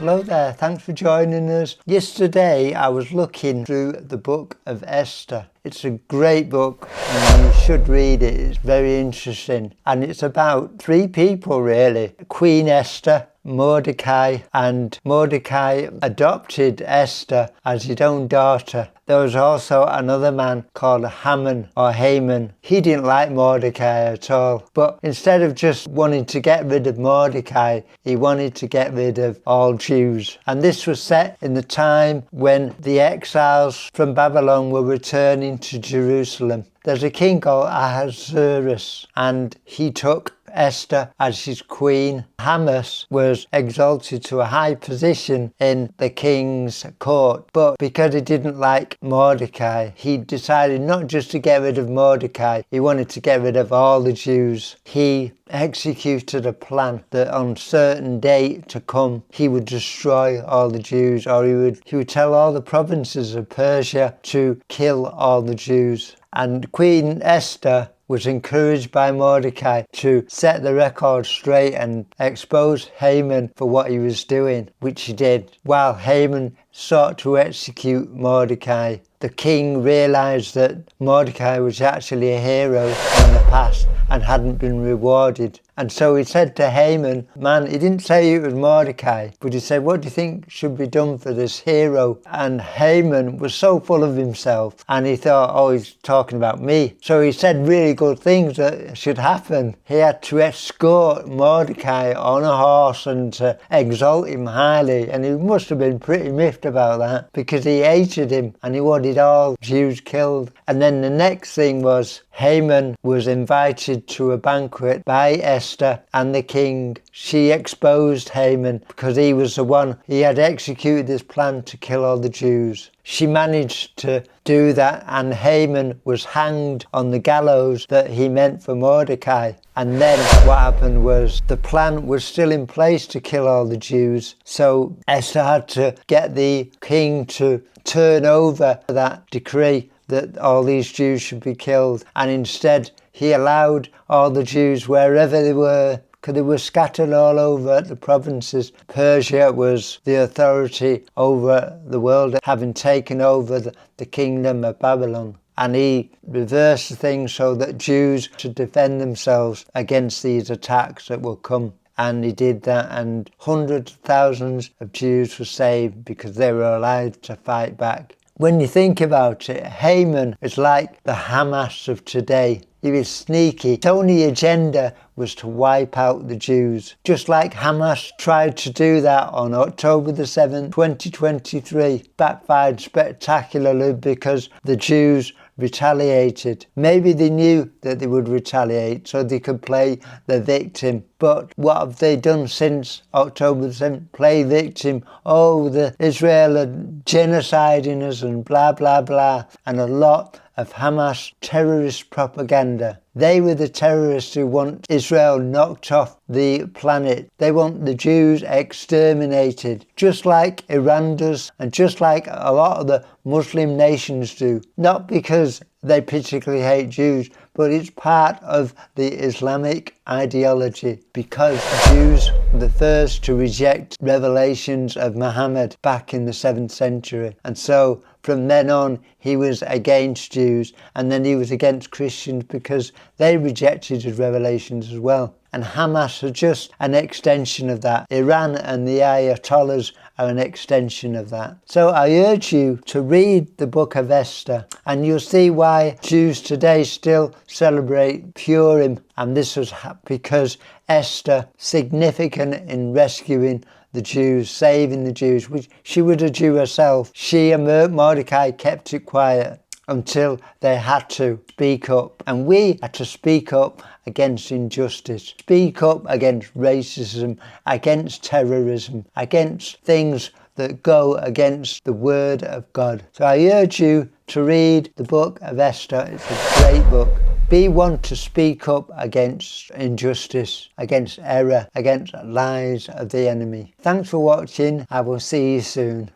Hello there, thanks for joining us. Yesterday I was looking through the book of Esther. It's a great book and you should read it, it's very interesting. And it's about three people really. Queen Esther, Mordecai, and Mordecai adopted Esther as his own daughter. There was also another man called Haman or Haman. He didn't like Mordecai at all, but instead of just wanting to get rid of Mordecai, he wanted to get rid of all Jews. And this was set in the time when the exiles from Babylon were returning to Jerusalem. There's a king called Ahasuerus, and he took Esther as his queen. Hamas was exalted to a high position in the king's court, but because he didn't like Mordecai, he decided not just to get rid of Mordecai, he wanted to get rid of all the Jews. He executed a plan that on certain date to come, he would destroy all the Jews, or he would tell all the provinces of Persia to kill all the Jews. And Queen Esther was encouraged by Mordecai to set the record straight and expose Haman for what he was doing, which he did. While Haman sought to execute Mordecai, the king realized that Mordecai was actually a hero in the past and hadn't been rewarded. And so he said to Haman, man, he didn't say it was Mordecai, but he said, what do you think should be done for this hero? And Haman was so full of himself and he thought, oh, he's talking about me. So he said really good things that should happen. He had to escort Mordecai on a horse and to exalt him highly. And he must have been pretty miffed about that because he hated him and he wanted all Jews killed. And then the next thing was Haman was invited to a banquet by Esther and the king. She exposed Haman because he was the one, he had executed this plan to kill all the Jews. She managed to do that and Haman was hanged on the gallows that he meant for Mordecai. And then what happened was the plan was still in place to kill all the Jews. So Esther had to get the king to turn over that decree that all these Jews should be killed, and instead he allowed all the Jews wherever they were, because they were scattered all over the provinces. Persia was the authority over the world, having taken over the kingdom of Babylon. And he reversed the thing so that Jews should defend themselves against these attacks that will come. And he did that, and hundreds of thousands of Jews were saved because they were allowed to fight back. When you think about it, Haman is like the Hamas of today. He was sneaky. His only agenda was to wipe out the Jews. Just like Hamas tried to do that on October the 7th, 2023. Backfired spectacularly because the Jews retaliated. Maybe they knew that they would retaliate so they could play the victim. But what have they done since October the 7th? Play victim. Oh, the Israel are genociding us and blah, blah, blah. And a lot of Hamas terrorist propaganda. They were the terrorists who want Israel knocked off the planet. They want the Jews exterminated, just like Iran does and just like a lot of the Muslim nations do. Not because they particularly hate Jews, but it's part of the Islamic ideology, because Jews were the first to reject revelations of Muhammad back in the 7th century. And so from then on, he was against Jews, and then he was against Christians because they rejected his revelations as well. And Hamas are just an extension of that. Iran and the Ayatollahs are an extension of that. So I urge you to read the book of Esther, and you'll see why Jews today still celebrate Purim. And this was because Esther, significant in rescuing the Jews, saving the Jews, which she was a Jew herself. She and Mordecai kept it quiet until they had to speak up. And we had to speak up against injustice, speak up against racism, against terrorism, against things that go against the word of God. So I urge you to read the book of Esther. It's a great book. Be one to speak up against injustice, against error, against lies of the enemy. Thanks for watching. I will see you soon.